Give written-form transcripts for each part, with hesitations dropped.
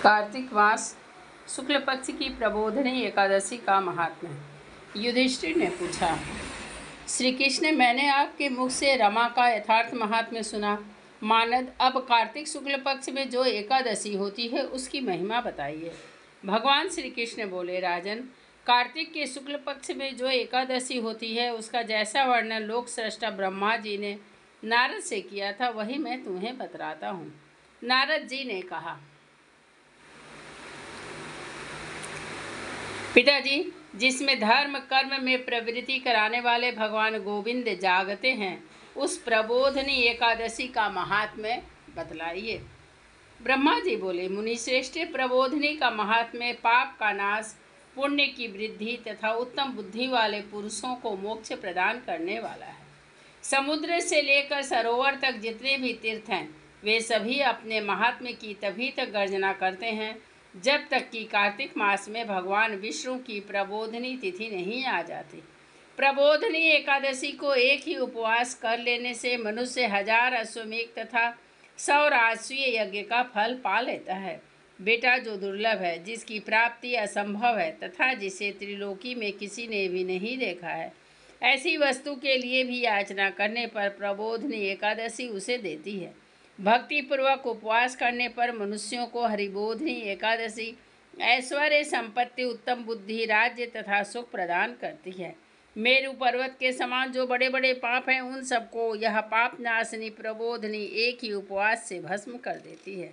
कार्तिक मास शुक्ल पक्ष की प्रबोधिनी एकादशी का महात्म्य। युधिष्ठिर ने पूछा, श्री कृष्ण, मैंने आपके मुख से रमा का यथार्थ महात्म्य सुना। मानद, अब कार्तिक शुक्ल पक्ष में जो एकादशी होती है उसकी महिमा बताइए। भगवान श्री कृष्ण बोले, राजन, कार्तिक के शुक्ल पक्ष में जो एकादशी होती है उसका जैसा वर्णन लोक सृष्टा ब्रह्मा जी ने नारद से किया था वही मैं तुम्हें बतलाता हूँ। नारद जी ने कहा, पिताजी, जिसमें धर्म कर्म में प्रवृत्ति कराने वाले भगवान गोविंद जागते हैं, उस प्रबोधनी एकादशी का महात्म्य बतलाइए। ब्रह्मा जी बोले, मुनिश्रेष्ठ, प्रबोधनी का महात्म्य पाप का नाश, पुण्य की वृद्धि तथा उत्तम बुद्धि वाले पुरुषों को मोक्ष प्रदान करने वाला है। समुद्र से लेकर सरोवर तक जितने भी तीर्थ हैं वे सभी अपने महात्म्य की तभी तक गर्जना करते हैं जब तक कि कार्तिक मास में भगवान विष्णु की प्रबोधनी तिथि नहीं आ जाती। प्रबोधनी एकादशी को एक ही उपवास कर लेने से मनुष्य 1000 अश्वमेध तथा 100 राजसूय यज्ञ का फल पा लेता है। बेटा, जो दुर्लभ है, जिसकी प्राप्ति असंभव है तथा जिसे त्रिलोकी में किसी ने भी नहीं देखा है, ऐसी वस्तु के लिए भी याचना करने पर प्रबोधनी एकादशी उसे देती है। भक्तिपूर्वक उपवास करने पर मनुष्यों को हरिबोधनी एकादशी ऐश्वर्य, संपत्ति, उत्तम बुद्धि, राज्य तथा सुख प्रदान करती है। मेरु पर्वत के समान जो बड़े बड़े पाप हैं उन सबको यह पाप नाशनी प्रबोधनी एक ही उपवास से भस्म कर देती है।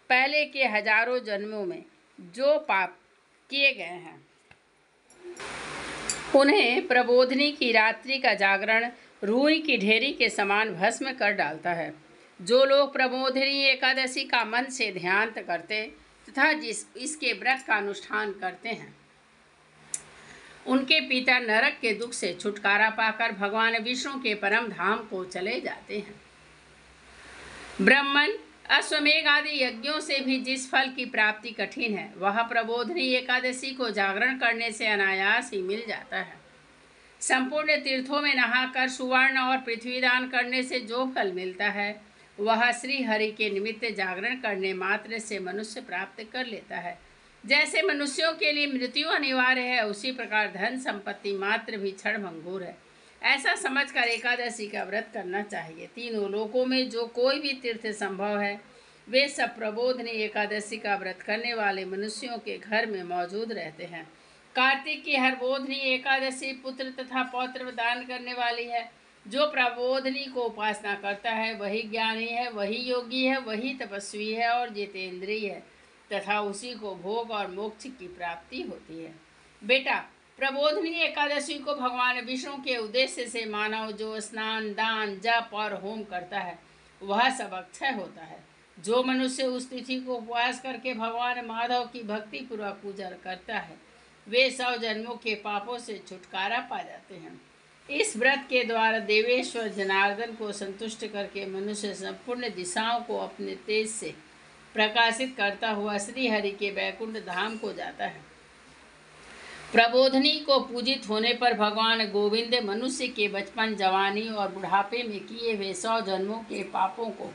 पहले के हजारों जन्मों में जो पाप किए गए हैं उन्हें प्रबोधनी की रात्रि का जागरण रूई की ढेरी के समान भस्म कर डालता है। जो लोग प्रबोधनी एकादशी का मन से ध्यान करते तथा इसके व्रत का अनुष्ठान करते हैं उनके पिता नरक के दुख से छुटकारा पाकर भगवान विष्णु के परम धाम को चले जाते हैं। ब्राह्मण, अश्वमेध आदि यज्ञों से भी जिस फल की प्राप्ति कठिन है वह प्रबोधनी एकादशी को जागरण करने से अनायास ही मिल जाता है। संपूर्ण तीर्थों में नहाकर सुवर्ण और पृथ्वी दान करने से जो फल मिलता है वह श्री हरि के निमित्त जागरण करने मात्र से मनुष्य प्राप्त कर लेता है। जैसे मनुष्यों के लिए मृत्यु अनिवार्य है उसी प्रकार धन संपत्ति मात्र भी क्षणभंगुर है। ऐसा समझकर एकादशी का व्रत करना चाहिए। तीनों लोकों में जो कोई भी तीर्थ संभव है वे सब प्रबोधनी एकादशी का व्रत करने वाले मनुष्यों के घर में मौजूद रहते हैं। कार्तिक की हरबोधनी एकादशी पुत्र तथा पौत्र दान करने वाली है। जो प्रबोधनी को उपासना करता है वही ज्ञानी है, वही योगी है, वही तपस्वी है और जितेंद्रिय है तथा उसी को भोग और मोक्ष की प्राप्ति होती है। बेटा, प्रबोधनी एकादशी को भगवान विष्णु के उद्देश्य से मानव जो स्नान, दान, जप और होम करता है वह सब अक्षय होता है। जो मनुष्य उस तिथि को उपवास करके भगवान माधव की भक्ति पूर्वक पूजा करता है वे 100 जन्मों के पापों से छुटकारा पा जाते हैं। इस व्रत के द्वारा देवेश्वर जनार्दन को संतुष्ट करके मनुष्य संपूर्ण दिशाओं को अपने तेज से प्रकाशित करता हुआ श्री हरि के वैकुंठ धाम को जाता है। प्रबोधनी को पूजित होने पर भगवान गोविंद मनुष्य के बचपन, जवानी और बुढ़ापे में किए हुए 100 जन्मों के पापों को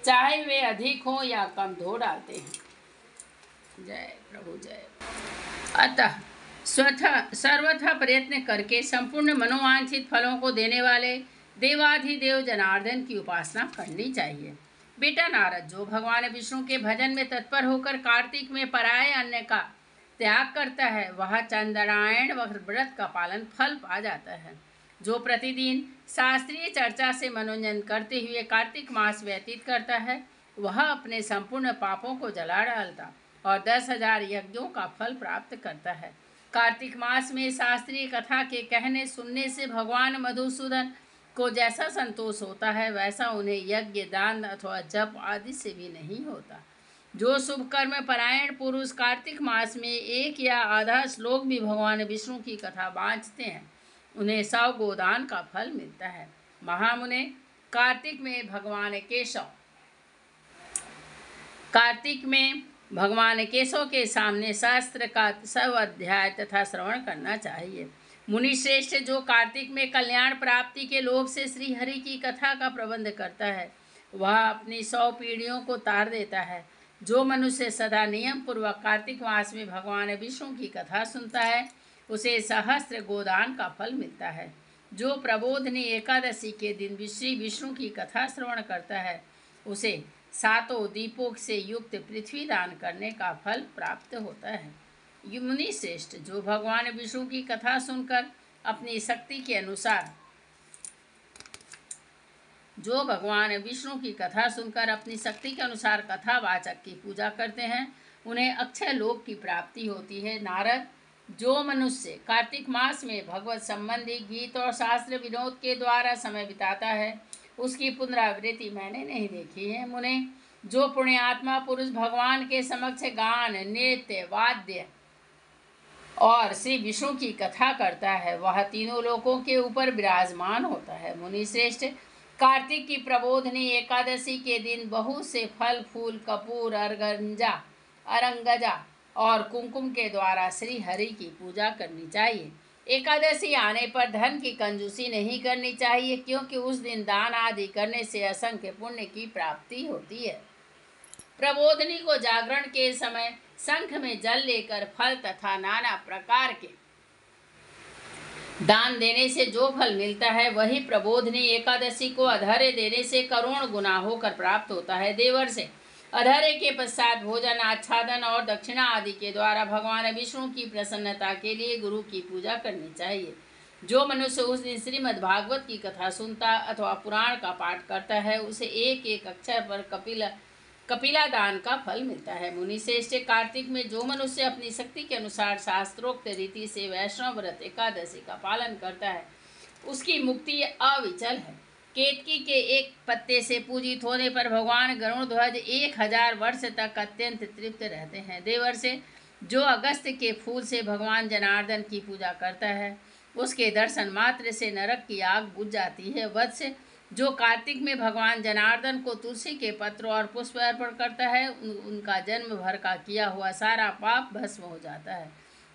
चाहे वे अधिक हों या कम धो डालते हैं। जय प्रभु जय। अतः सर्वथा प्रयत्न करके संपूर्ण मनोवांछित फलों को देने वाले देवाधिदेव जनार्दन की उपासना करनी चाहिए। बेटा नारद, जो भगवान विष्णु के भजन में तत्पर होकर कार्तिक में पराये अन्न का त्याग करता है वह चंद्रायण व्रत का पालन फल पा जाता है। जो प्रतिदिन शास्त्रीय चर्चा से मनोरंजन करते हुए कार्तिक मास व्यतीत करता है वह अपने संपूर्ण पापों को जला डालता और 10,000 यज्ञों का फल प्राप्त करता है। कार्तिक मास में शास्त्रीय कथा के कहने सुनने से भगवान मधुसूदन को जैसा संतोष होता है वैसा उन्हें यज्ञ, दान अथवा जप आदि से भी नहीं होता। जो शुभ कर्म परायण पुरुष कार्तिक मास में एक या आधा श्लोक भी भगवान विष्णु की कथा बाँचते हैं उन्हें 100 गोदान का फल मिलता है। महामुने, कार्तिक में भगवान केशव के सामने शास्त्र का 100 अध्याय तथा श्रवण करना चाहिए। मुनिश्रेष्ठ, जो कार्तिक में कल्याण प्राप्ति के लोभ से श्री हरि की कथा का प्रबंध करता है वह अपनी 100 पीढ़ियों को तार देता है। जो मनुष्य सदा नियम पूर्वक कार्तिक मास में भगवान विष्णु की कथा सुनता है उसे सहस्त्र गोदान का फल मिलता है। जो प्रबोधनी एकादशी के दिन श्री विष्णु की कथा श्रवण करता है उसे 7 दीपों से युक्त पृथ्वी दान करने का फल प्राप्त होता है। मुनि श्रेष्ठ, जो भगवान विष्णु की कथा सुनकर अपनी शक्ति के अनुसार कथावाचक की पूजा करते हैं उन्हें अक्षय लोक की प्राप्ति होती है। नारद, जो मनुष्य कार्तिक मास में भगवत संबंधी गीत और शास्त्र विनोद के द्वारा समय बिताता है उसकी पुनरावृत्ति मैंने नहीं देखी है। मुने, जो पुण्यात्मा पुरुष भगवान के समक्ष गान, नृत्य, वाद्य और श्री विष्णु की कथा करता है वह तीनों लोकों के ऊपर विराजमान होता है। मुनि श्रेष्ठ, कार्तिक की प्रबोधनी एकादशी के दिन बहुत से फल, फूल, कपूर, अरंगजा और कुमकुम के द्वारा श्री हरि की पूजा करनी चाहिए। एकादशी आने पर धन की कंजूसी नहीं करनी चाहिए क्योंकि उस दिन दान आदि करने से असंख्य पुण्य की प्राप्ति होती है। प्रबोधनी को जागरण के समय शंख में जल लेकर फल तथा नाना प्रकार के दान देने से जो फल मिलता है वही प्रबोधनी एकादशी को अधर्य देने से करोड़ गुना होकर प्राप्त होता है। देवर से अधर्य के पश्चात भोजन, आच्छादन और दक्षिणा आदि के द्वारा भगवान विष्णु की प्रसन्नता के लिए गुरु की पूजा करनी चाहिए। जो मनुष्य उस दिन श्रीमद् भागवत की कथा सुनता अथवा पुराण का पाठ करता है उसे एक एक अक्षर पर कपिला दान का फल मिलता है। मुनि श्रेष्ठ, कार्तिक में जो मनुष्य अपनी शक्ति के अनुसार शास्त्रोक्त रीति से वैष्णव व्रत एकादशी का पालन करता है उसकी मुक्ति अविचल है। केतकी के एक पत्ते से पूजित होने पर भगवान गरुड़ध्वज 1000 वर्ष तक अत्यंत तृप्त रहते हैं। देवर से, जो अगस्त के फूल से भगवान जनार्दन की पूजा करता है उसके दर्शन मात्र से नरक की आग बुझ जाती है। वत्स, जो कार्तिक में भगवान जनार्दन को तुलसी के पत्र और पुष्प अर्पण करता है उनका जन्म भर का किया हुआ सारा पाप भस्म हो जाता है।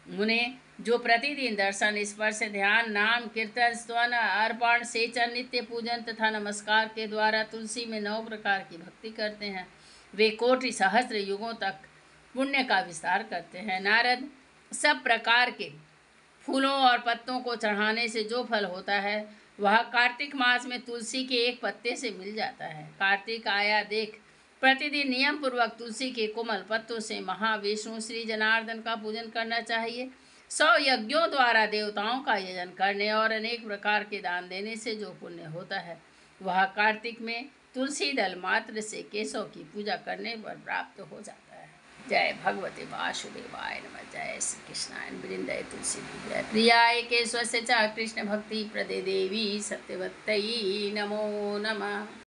मुने, जो प्रतिदिन दर्शन, स्पर्श, ध्यान, नाम, कीर्तन, स्तवन, अर्पण, सेचन, नित्य पूजन तथा नमस्कार के द्वारा तुलसी में 9 प्रकार की भक्ति करते हैं वे कोटि सहस्त्र युगों तक पुण्य का विस्तार करते हैं। नारद, सब प्रकार के फूलों और पत्तों को चढ़ाने से जो फल होता है वह कार्तिक मास में तुलसी के एक पत्ते से मिल जाता है। कार्तिक आया देख प्रतिदिन नियम पूर्वक तुलसी के कोमल पत्तों से महाविष्णु श्री जनार्दन का पूजन करना चाहिए। 100 यज्ञों द्वारा देवताओं का यजन करने और अनेक प्रकार के दान देने से जो पुण्य होता है वह कार्तिक में तुलसी दल मात्र से केशव की पूजा करने पर प्राप्त हो जाता है। जय भगवते वासुदेवाय नमः। जय श्री कृष्णाय वृंदाय तुलसी जय प्रियाय केशवस्य च कृष्ण भक्ति प्रदे देवी सत्यवत्तयी नमो नमः।